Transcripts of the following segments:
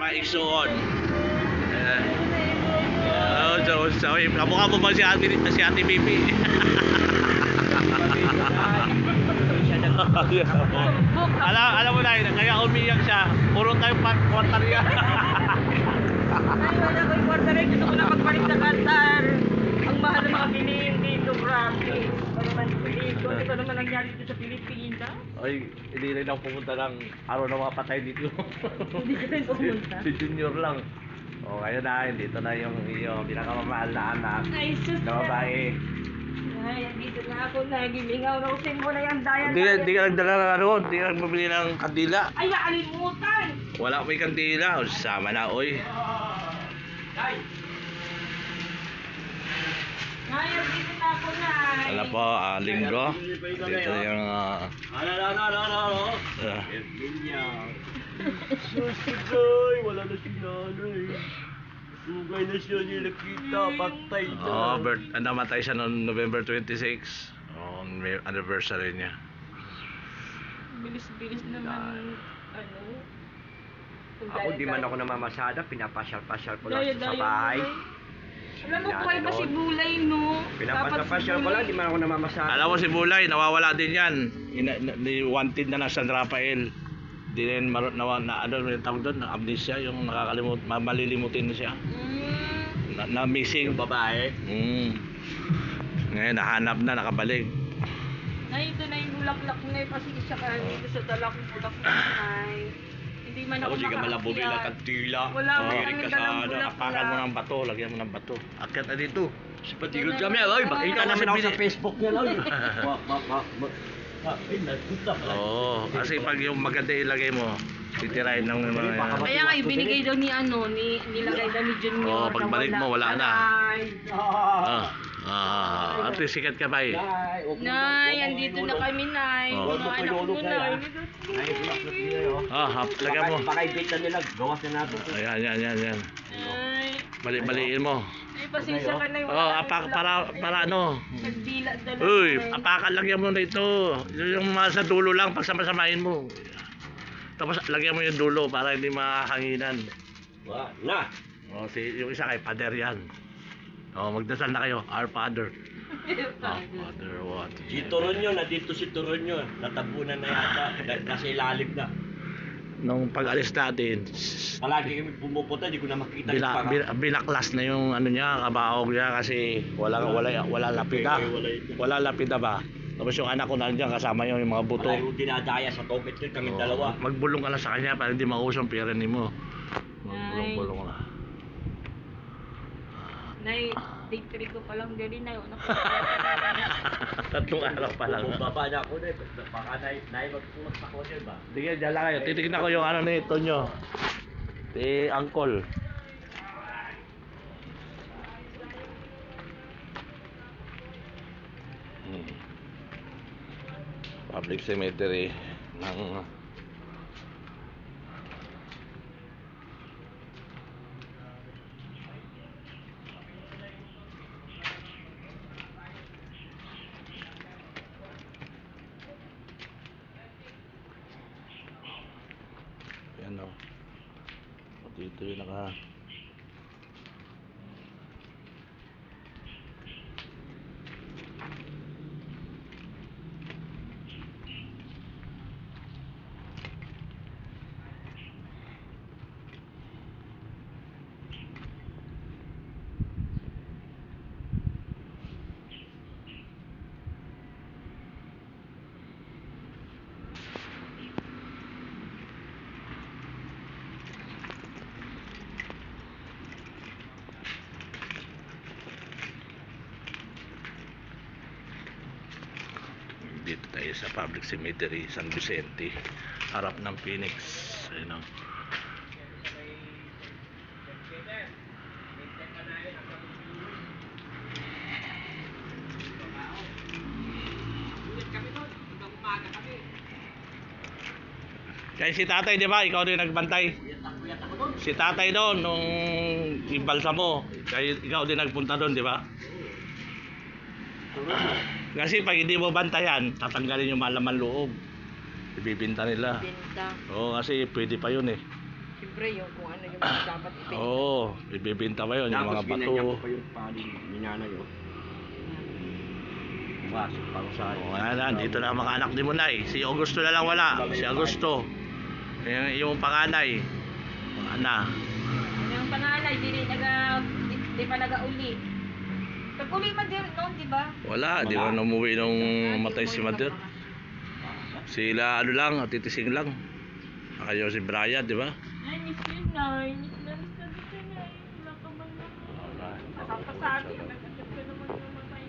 paigsoon. Kamukha mo ba si Ate Bibi? Alam mo na yun, kaya umiyak siya. Puro tayo kwartarya. Ay, wala ko yung kwarta rin. Gusto ko na magpalit sa kantar. Ang mahal ng mga bilihin dito, grabe. Ano naman dito? Ito naman nangyari dito sa Pilipinas. Ay, hindi rin ako pumunta ng araw na mga patay dito. Hindi ka rin pumunta. Si Junior lang. O, ngayon na, dito na yung pinakamamahal na anak. Ay, sus Na babae. Ay, dito na ako. Nagilingaw na usin mo na yung dayan. Hindi ka nagdala ng ano, hindi ka nagbibili ng kandila. Ay, nakalimutan! Wala ko may kandila. O, sama na, oy. Ngayon, dito na ako na. Wala po, linggo. Dito yung... Susigay, wala na si nanay. Sugay na siya nilakita, patay na. Namatay siya noong November 26. May anniversary niya. Bilis-bilis naman, ano. Ako di man ako namamasada, pinapasyal-pasyal ko lang Dayo, sa dayo, bahay. Alam mo, buhay pa si Bulay, no? Pinapasyal ko lang, di man ako namamasada. Alam mo si Bulay, nawawala din yan. Wanted na San Rafael. Di rin ano yung tawag doon, amnesia, yung malilimutin na siya. Na missing. Yung babae. Ngayon, nahanap na, nakabalik. Nay, ito na yung bulaklak na yung pasisya ka dito sa dalak ng bulaklak, Nay. Hindi man ako Ako sige malabog yung kantila. Wala man Mahilig kami ka dalang sa bulaklak. Apakan mo ng bato, lagyan mo ng bato. Akyat na dito. Si Patigod kami, ay, makita namin ako sa Facebook niya lang. Oo, kasi pag yung maganda ilagay mo, titirahin ng mga yan. Kaya nga, ibinigay daw ni ano, nilagay daw ni Junior. Pagbalik mo, wala na. Ay. At least sikat ka ba eh? Nay, andito na kami, Nay. Oh. Mga anak mo, Nay. Lagyan mo. Pakaibitan nila, gawas na natin. Ayan. Ay. Baliin mo. Ay, pasensya ka na yung Para ano? nagdila dala. Uy, apakan lang yan mo na ito. Yung sa dulo lang, pagsama-samahin mo. Tapos lagyan mo yung dulo para hindi makahanginan. Na! Yung isa kay Pader yan. Magdasal na kayo. Our Father. Father, what? Si Toronyo, nandito si Toronyo. Natabunan na yata. Nasa ilalim na. Nung pag-alis natin, Palagi kami pumupunta, di ko na makita. binaklas na yung ano niya, kabaog niya kasi wala lapida. Wala lapida ba? Tapos yung anak ko nandiyan kasama yung mga buto. Wala yung dinadaya sa topet yun, kami dalawa. Magbulong ka lang sa kanya para hindi mausong piranin mo. Magbulong ka. Nay, day 3 ko pa lang dali na yun. Tatlong araw pa lang. Kung baba na ako na, baka magpulas ako dyan ba? Sige, dyan lang kayo. Titignan ko yung ano ni Tonyo. Si Uncle. Public cemetery ng yan o. Dito yung naka dito tayo sa public cemetery San Vicente, harap ng Phoenix. Ayun o. Kaya si tatay, di ba? Ikaw din nagbantay. Si tatay doon nung ibalsa mo. Kaya ikaw din nagpunta doon, di ba? Kasi pag hindi mo bantayan, tatanggalin yung malaman loob. Ibibinta nila. Binta. Oo, kasi pwede pa yun eh. Si Siyempre, yung kung ano yung mga dapat ibenta. Oo, ibibenta pa yun, yung Tapos mga ginanyan ko bato. pa yung paling ninanay ko. Pumasok pa ako sa akin. Wala na, dito na ang mga anak ni Munay. Si Augusto na lang wala. Si Augusto. Yung panganay. Ana. Yung panganay, di pa nag-uli. Pag-uli man din noon, di ba? Wala, di ba umuwi nung matay si Mother? Sila ano lang, titising lang. Kayo si Brian, di ba? Ay, miss you, Nay. Miss na dito, Nay. Wala ka man lang. Nakapasabi ka, nagkakit ka naman namatay.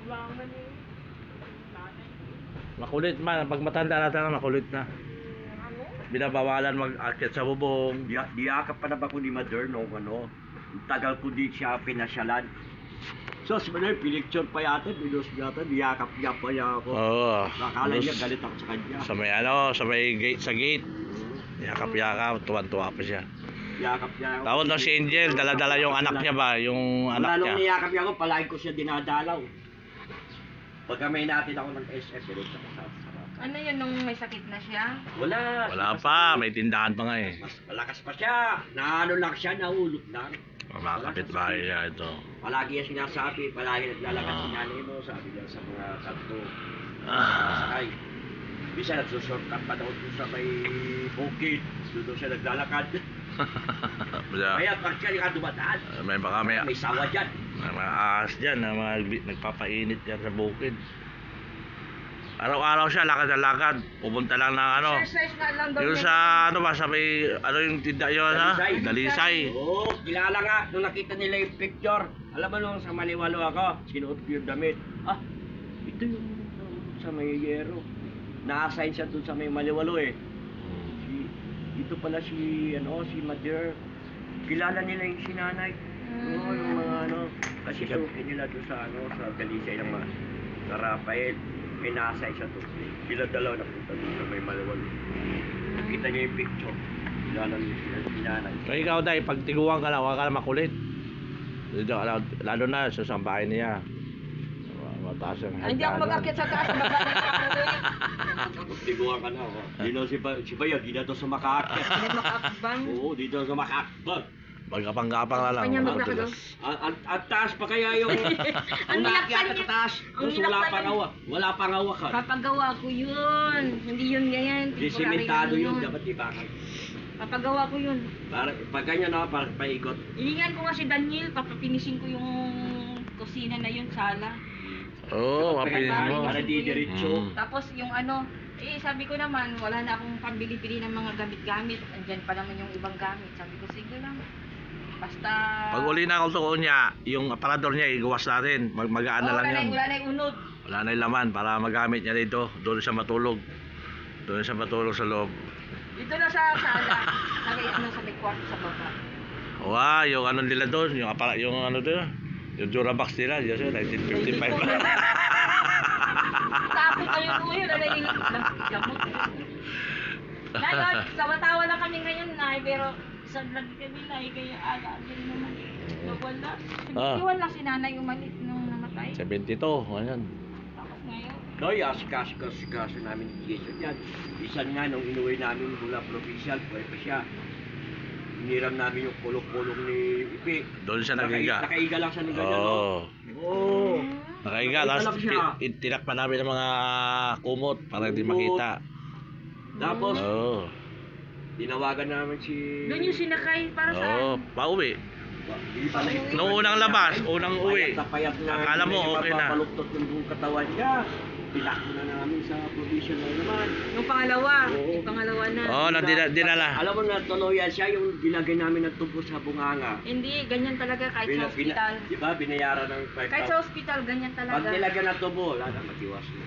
Wala ka man eh. Nanay. Makulit man, pag matanda natin makulit na. Ano? Binabawalan mag-akit sa bubong. Diyakap pa na ba ko ni Mother nung ano? Ang tagal ko di siya pinasyalan. So, siya pinicture pa yata, binos yata, diyakap niya pa niya ako. Oo. Nakala niya galit ako sa kanya. Sa may sa may gate, sa gate. Yakap-yakap, tuwan-tuwa pa siya. Diyakap niya ako. Tapos no, si Angel, dala-dala yung anak niya ba? Yung anak Wala nung niya. niyakap niya ako, palagi ko siya dinadalaw. Pagka may natin ako ng SF, pero sa kasama. Ano yun nung may sakit na siya? Wala. Wala pa, may tindahan pa nga eh. Mas malakas pa siya. Naano lang siya, nahulog lang. Mga kapitbahay niya ito. Palagi niya sinasabi, palagi naglalakad si nanay mo, sabi niya sa mga kanto. Ah. Sakay. Bisa nagsushortcut pa daw doon sa may bukid. Doon siya naglalakad. Kaya pag siya dumadaan, May baka may sawa dyan. may mga ahas dyan na nagpapainit yan sa bukid. Araw-araw siya, lakad na lakad. Pupunta lang ng ano. Exercise na lang daw Yung niya. sa ano ba, sa may, ano yung tinda yun ha? Dalisay. Dalisay. Oo, kilala nga. Nung nakita nila yung picture, alam mo nung sa Maniwalo ako, sinuot ko yung damit. Ah, ito yung sa may yero. Na-assign siya dun sa may Maniwalo eh. Dito pala si, si Mother. Kilala nila yung sinanay. Oo, yung mga kasi suki nila doon sa sa Dalisay ng mga sa Rafael. May na-assign siya doon. Sila dalawa napunta doon sa may Maniwalo. Nakita niya yung picture. Kilala niya sila yung sinanay. Kaya ikaw dahil, pag tiguan ka na, huwag ka na makulit. Lalo na sa sambahay niya. Mataas ang Hindi ako mag-akit sa taas. Baba na ako. Tiguan ka na. Dito si Bayag, dito sa Makakit. Hindi makakabang. Oo, dito sa Makakbag. Magkapang-kapang na lang. Kanya maglakad, Madulas. At taas pa kaya yung Ang umakyat nilakad ka taas. ang Tapos wala nilakad pang niya. awa. Wala pang awakan. Papagawa ko yun. Hindi yun ganyan. Di simentado yun, dapat ibakan. Papagawa ko yun. Para pag ganyan para paikot. Ilingan ko nga si Daniel. Papapinisin ko yung kusina na yun, sala. Oo, mapinin mo. Para di diretso. Tapos yung sabi ko naman, wala na akong pambili-pili ng mga gamit-gamit. Andyan pa naman yung ibang gamit. Sabi ko, sige lang. Basta... Pag uli na ako niya, yung aparador niya, igawas natin. Magaan na lang yan. Wala na yung unod. Wala na yung laman para magamit niya dito. Doon siya matulog. Doon siya matulog sa loob. Dito na sa sala. Sa may kwarto sa baba. Wow, yung ano nila doon, yung doon, yung Durabox nila, yun siya, 1955. Tapos kayo po yun, lamot. Ngayon, sawa-tawa lang kami ngayon, Nay, pero isang lagi kami, Nay, kaya aga-aga naman. Nawala. Iwan lang si nanay umalis nung namatay. 72, ganyan. Tapos ngayon. Noy, asikaso namin ni Jason yan. Isan nga nung inuwi namin mula provincial, pwede pa siya. Hiniram namin yung kulong-kulong ni Ipi. Doon siya nagiga. Nakaiga lang siya ni ganyan, Oo. Oo. Nakaiga, tapos tinakpan namin ng mga kumot para hindi makita. Tapos, Oo. tinawagan namin si... Doon yung sinakay para Oo, saan? pauwi. Hindi pa na- Nung unang labas, unang uwi. Payat na payat na. Akala mo, okay na. Papaluktot yung buong katawan niya. Tinakbo na namin sa provincial na naman. Yung pangalawa. Oo. Yung pangalawa na. Oo, dinala. Alam mo na, tuluyan siya yung dilagay namin ng tubo sa bunganga. Hindi, ganyan talaga kahit sa hospital. Di ba, binayaran ng 5,000. Kahit sa hospital, ganyan Pag talaga. nilagyan ng tubo, wala na, matiwas mo.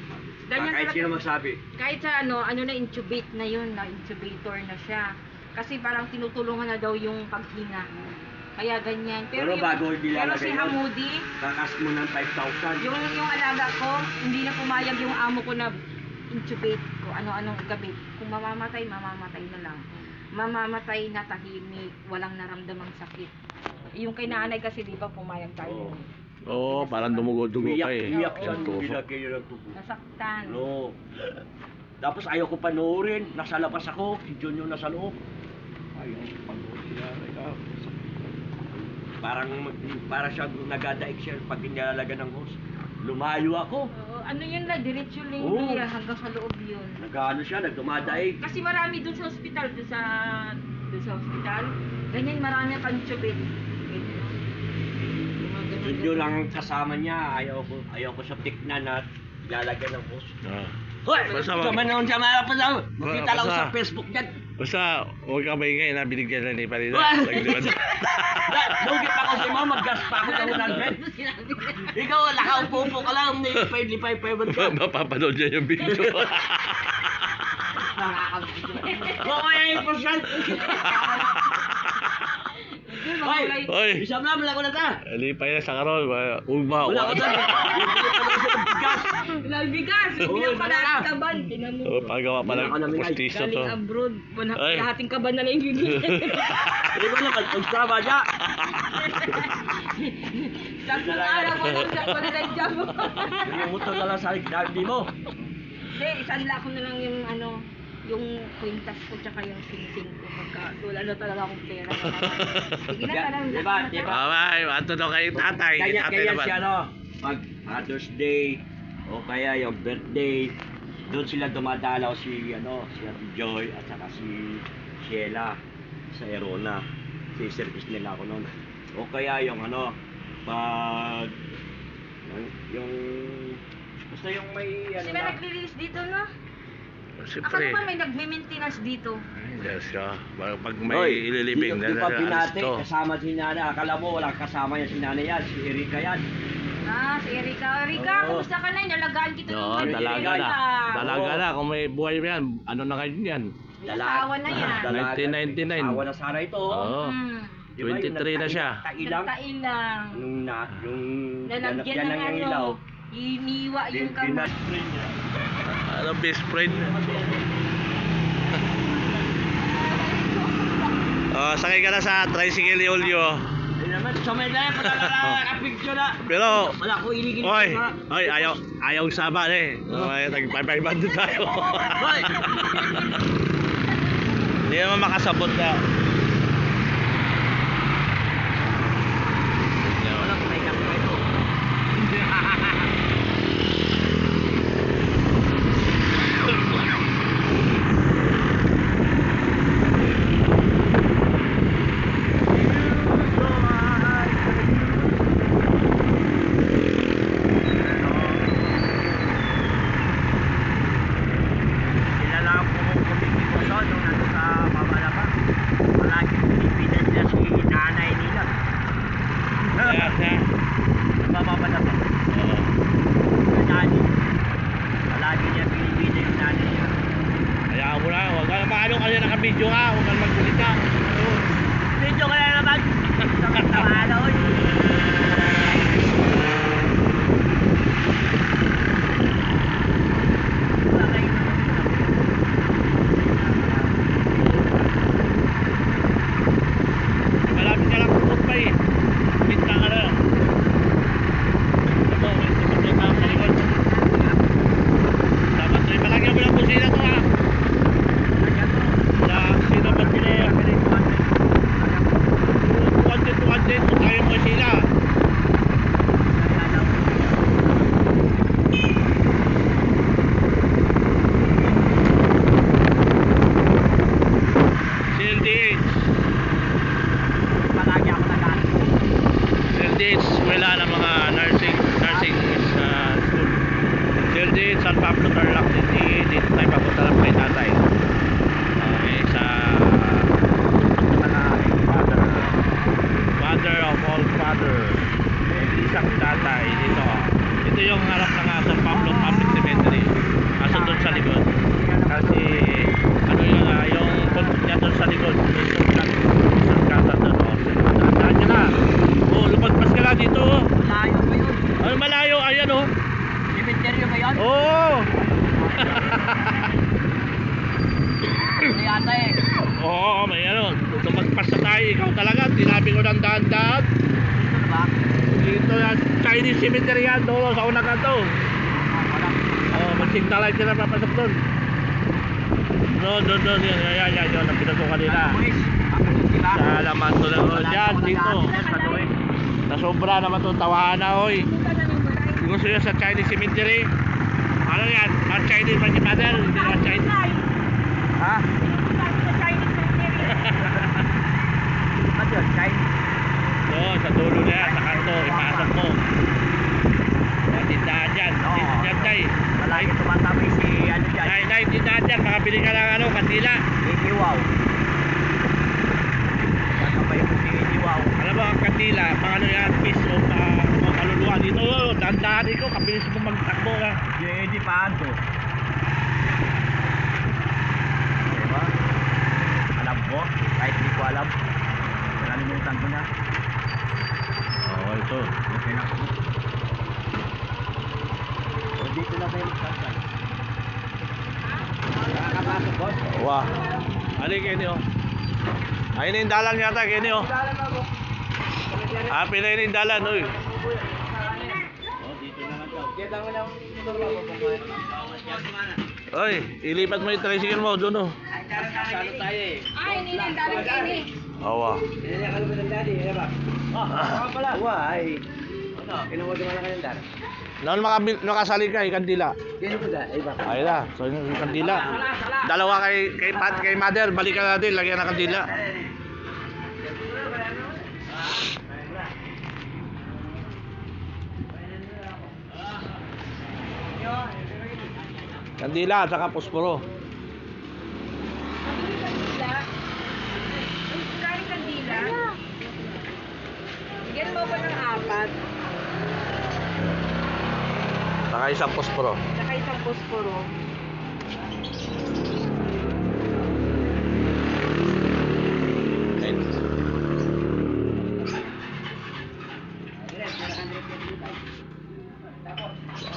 Ganyan Kahit talaga. sino magsabi. Kahit sa na intubate na yun, na intubator na siya. Kasi parang tinutulungan na daw yung paghinga. Kaya ganyan. Pero bago pero nilalagay si yun, Hamudi, kakas mo ng 5,000. yung alaga ko, hindi na pumayag yung amo ko na intubate ko, ano-anong gabi. Kung mamamatay, mamamatay na lang. Mamamatay na tahimik, walang naramdamang sakit. Yung kay nanay kasi di ba pumayag tayo. Oo, parang dumugo-dugo ka eh. Iyak siya Yung nung tusok. nilagay yun ng tubo. Nasaktan. No. Tapos ayaw ko panoorin, nasa labas ako, si John yung nasa loob. yung pag-uuwi ka. Para siya nagadaig siya pag nilalagyan ng hose. Lumayo ako. Oo, ano yun lang, diretso lang Oo. yun, hanggang sa loob yun. Nagano siya, nagdumadaig. Kasi marami dun sa ospital, dun sa ospital. Ganyan, marami pang tubig. Yun lang ang kasama niya. Ayaw ko sa tikna na lalagyan ng hose. Ah. Hoy! Basta- Sama na siya mga pasama. Makita lang ko Basta- sa Facebook dyan. Basta, huwag ka maingay na binigyan na ni Palina. Lugit ako si Mama, gas pa ako ng 100. Ikaw, nakaupo-upo ka lang, lipay-lipay ka. Mapapanood niya yung video. Oo, eh, pasyal. Hoy! Isang lang, wala ko na ta. Lipay na sa karon. Ugma. Wala ko na. Gas. Bigas! Oo, Bilang pala wala. ang kaban. Tingnan mo. Oh, pagawa pa lang Wala ka namin, ay. postiso to. Galing abroad. Ay. Lahating kaban na lang yung bibigyan. Hindi ko naman, pagsama niya. Saktong araw mo lang sa pagdadya mo. Yung motor na lang sa hindi mo. Hindi, isanla ko na lang yung ano, yung kwintas ko tsaka yung sing-sing ko. Pagka wala na talaga akong pera. Sige na, parang Diba, diba? Ay, ato daw kay tatay. Kanya, Tatay kanya naman. siya, no? Pag Mother's Day, o kaya yung birthday, doon sila dumadalaw si Ate Joy at saka si Sheila sa Erona. Si-service nila ako noon. O kaya yung pag yung basta yung may Kasi may nag-release dito, no? Ako Siyempre. naman may nagme-maintenance dito. Ay, Diyos ko. Pag may Hoy, ililibing di pa alas pinati, to. kasama si Nana. Akala mo walang kasama yan si Nana yan, si Erika yan. Ah, si Erika. Erika, Oo. kumusta ka na? Nalagaan kita Oo, ng dalaga na. Dalaga na. Kung may buhay yan, ano na kayo yan? Asawa na yan. Dalaga. 1999. Asawa na sana ito. Oo. Hmm. Di ba, yung 23 na siya. Nagtailang. Nagtailang. Yung Lalagyan ng yung ilaw. iniwa yung kamay. Ano, best friend? Sakay ka na sa tricycle ni Julio. Ay naman, sa may dahil, pagkakapicture na. Pero, Wala ko iligin. Oy, ayaw sama eh. Tag-500 tayo. Hoy! Hindi naman makasabot na. Walang may kakwa ito. Sila lang pumipikosyon nung nandun sa Mamalapa. Palaging pinipinan niya si nanay nila. Mamalapa. Nanay. Palagi niya pinipinan yung nanay niya. Hayaan mo na. Huwag ka na maano ka na naka-video ka. Huwag ka na magkulita. Video ka na naman. Sama na oy. Malapit ka lang pupot pa eh. Pinta ka na. Ito, may tumakot na sa likod. Dapat rin malagyan mo ng busina to ha. Sa sino ba sila yan? Tuwan din kung tayo mo sila. CLDH. Palagi ako nag-aaral. CLDH, wala ng mga nursing school. CLDH, San Pablo, Tarlac, dito tayo papunta lang kay tatay. Okay, sa father of all father. Isang tatay dito. Ito yung harap ng San Pablo Public Cemetery. Kaso doon sa likod. Kasi ano yung convent niya doon sa likod. Isang kata doon. Tandaan nyo na. Lumagpas ka lang dito. Malayo ba yun? Ano malayo? Ayan oh. Cemetery ba yun? Oo. Ano yata eh. Oo, may ano. Lumagpas na tayo. Ikaw talaga. Tinabi ko ng daan-daan. Dito na ba? Dito yan. Chinese cemetery yan. Doon sa unang kanto. Wala. Mag-signalize ka na papasok doon. Doon. Yan. Yung pinatukan nila. Boys, kanto lang. Oh, dyan, dito. Sa tuwid. Nasobra naman itong tawahan na, oy. Punta na ng balay. Gusto nyo sa Chinese cemetery? Ano yan? Ang Chinese ba ni Mother? Hindi naman Chinese. Ha? Sa Chinese cemetery. Ano yun? Chinese. Oo, sa dulo na yan, sa kanto, ipasok mo. May tindahan dyan. Oo. Dyan, tay. Malagi tumatabi si ano dyan. Nay, tindahan dyan. Makabili ka ng ano, kandila. Iniwaw. Kasabay ko si Iniwaw. Alam mo, ang kandila, pang ano yan, piece of kaluluwa dito. Dandahan ko, kabilis mo magtakbo ka. Yung Eddie Paanto. Diba? Alam ko, kahit di ko alam. Nalimutan ko na. Oo, ito. Okay na ko. O dito na kayo magsasan. Nakakapasok, boss. Wah. Alin kayo niyo? Ayun na yung dalan yata kayo niyo. Ah, pinay na yung dalan, oy. Oy, ilipat mo yung tricycle mo doon, oh. Salo tayo eh. Ay, hindi na dalang kini. Awa. Inanyakan mo ng daddy, eh ba? Ah, pala. Why? Ano? Kinuha mo na kayong dar. Noon makasali ka, kandila. Kaya ko da, eh ba? Ayun na, so yung kandila. Dalawa kay Mother, balikan natin, lagyan ng kandila. Kandila at saka posporo. Kandila. Kaya kandila. Bigyan mo ba ng 4? Saka isang posporo. Saka isang posporo. Ayun.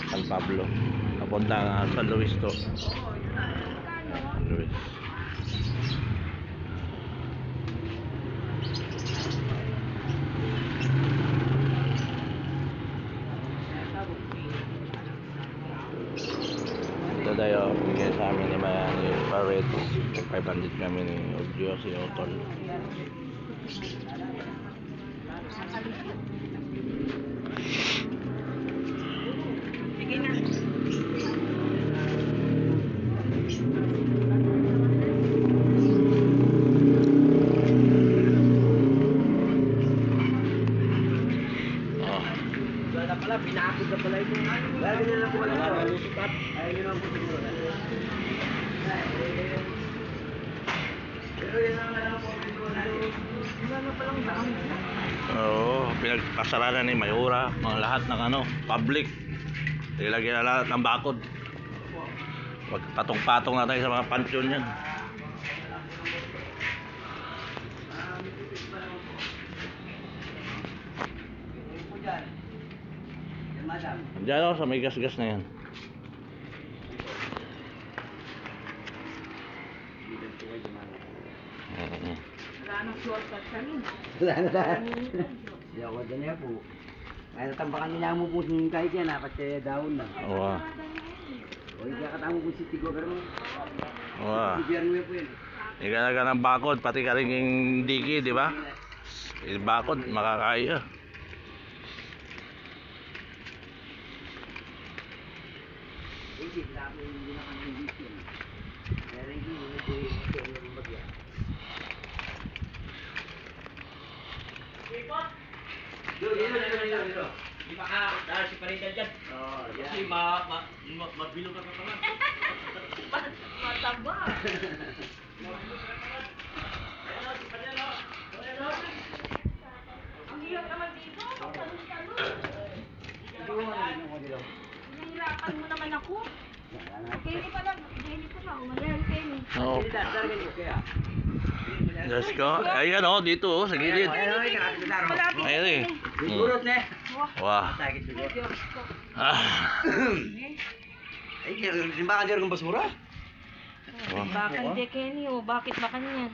San Pablo. Papunta nga San Luis to. San Luis. Ito tayo, bigay sa amin ni Parets. 500 kami ni Audio, si Otol. Sige na. Oh. Wala pala, pinakot na pala ito. Lagi na lang wala na. Lusukat. Ayaw nyo lang po siguro na. Pero yan ang alam po. Wala na palang daan. Oo, pinagpasaranan ni Mayura, mga lahat ng ano, public. Ilagyan na lahat ng bakod. Wag patong-patong na tayo sa mga pansyon yan. Diyan ako sa may gas-gas na yan. Oo. Wala nang shortcut kami. Wala na tayo. Hindi ako dyan niya po. Kaya natambakan nila mo po kahit yan ha, kasi daon na. Oo. O hindi katamo po si Tigo, pero Oo. gobyerno niya po yan. Igalaga ng bakod, pati ka rin yung diki, di ba? Yung bakod, makakaya. Hindi, dapat hindi na kami hindi yan. Pero hindi, hindi yung bagya. Dito. Di ba ka, dahil si Paridan dyan. Oo, yan. Kasi mabilog ka pa naman. Mataba. Ang hirap naman dito. Nahihirapan mo naman ako. Kenny pa lang. Kenny pa lang. Umayan, Kenny. Oo. Let's go. Ayan o, dito o, sa gilid. Malapit. Ayan eh. Sigurot na. Wah. Sakit siguro. Diyos ko. Ah. Ay, simbakan dyan kung basura. Wah. Bakit di Kenny o? Bakit ba kanyan?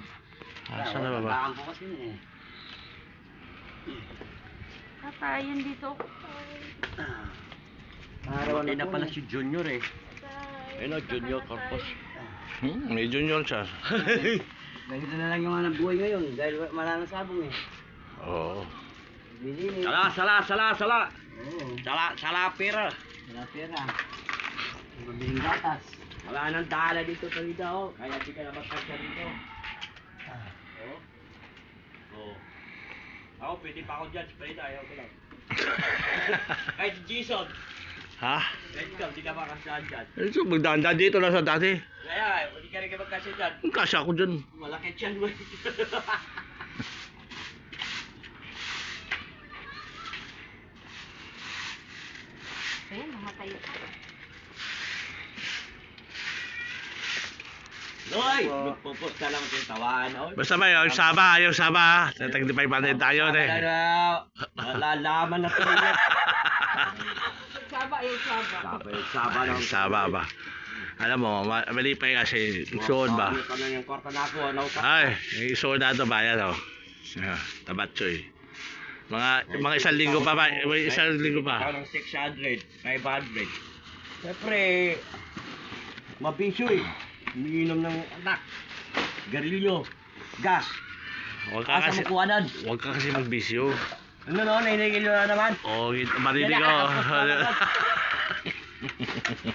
Asan na ba ba? Bakang po kasi eh. Katayan dito. Hindi na pala si Junior eh. Ayun o, Junior Corpus. May Junior siya. Ganito na lang yung mga buhay ngayon dahil wala nang sabong eh. Oo. Bilinis. Sala. Oo. Sala pera. Wala pera. Mabiling gatas. Wala nang dala dito sa Rida, oh. Kaya di ka na magkasya dito. Oh. Oh. Ako, pwede pa ako dyan. Sprayda, ayaw ko lang. Kahit Jason. Ha? Kahit ikaw, di ka makasyahan dyan. Ito, magdaan dito lang sa dati. Kaya, hindi ka rin ka magkasya dyan. Ang kasya ko dyan. Malaki tiyan mo. Ayan, namatay. Loy! Magpupos ka lang sa tawaan. Oh. Basta ba yung Saba, yung Saba. Tag-500 tayo na eh. Malalaman na tayo yan. Saba, yung saba. Saba lang. Saba ba? Alam mo, mali pa yung kasi suon ba? Ano ka na yung kwarta na ako, ano ka? Ay, yung suon na ito ba? Yan o. Tabatsoy. Mga isang linggo pa ba? May isang linggo pa. Ikaw ng 600, 500. Siyempre, mabisyo eh. Umiinom ng anak. Garilyo. Gas. Huwag ka Asa kasi, mo kuwanan? huwag ka kasi magbisyo. Ano no, nainigil na naman. O, marinig ko.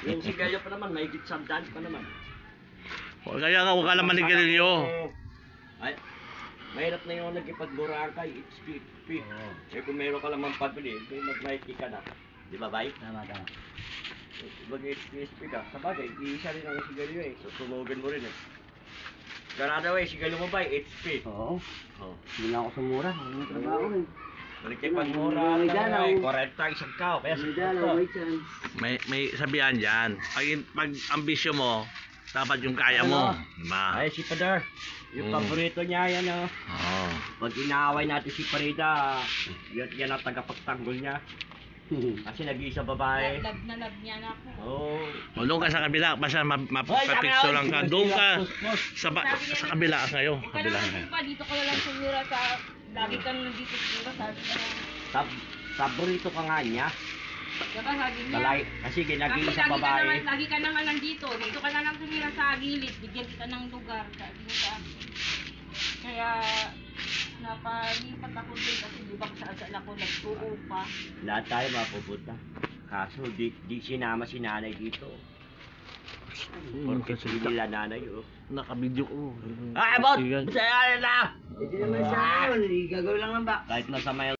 Yung sigalyo pa naman, may gitsamdan pa naman. Kaya nga, huwag ka lang manigarilyo. Ay, mahirap na yung nagkipagburaan kay HP. Eh kung meron ka lamang pabili, mag-Nike ka na. Di ba, bay? Tama. Mag-HP ka. Sabagay, iisa rin ang sigalyo eh. Susunugan mo rin eh. Ganado eh, sigalyo mo ba HP? Oo. Oh. Hindi na ako sumura. Hindi na trabaho eh. Nagkipagmura May ka na eh. dalaw. 40 isang kao. Kaya May sa dalaw, may chance. May sabihan dyan. Pag ambisyo mo, dapat yung kaya mo. Diba? Ay, si Padar. Yung paborito niya yan oh. Oo. Pag inaaway natin si Parida, yan ang tagapagtanggol niya. Kasi nag-iisa babae. Lab na lab niya na ako. Oo. O doon ka sa kabila, basta mapapicture lang ka. Doon ka sa kabila kayo. Huwag ka Kabila naman kayo. pa, dito ka na lang sumira sa... Lagi ka nandito sumira, sabi niya. Paborito ka nga niya. Diba sabi niya? Kasi Kasi nag-iisa babae. lagi ka naman nandito. Dito ka na lang sumira sa gilid. Bigyan kita ng lugar. Sabi niya sa akin. Kaya napalipat ako din kasi di ba sa asal ako nagtuupa. Lahat tayo mapupunta. Kaso di sinama si nanay dito. Porque Kasi hindi nila nanay oh. nakabidyo ko. Ay, bot! Saya na! Hindi naman sa akin. Gagawin lang lang ba? Kahit nasa may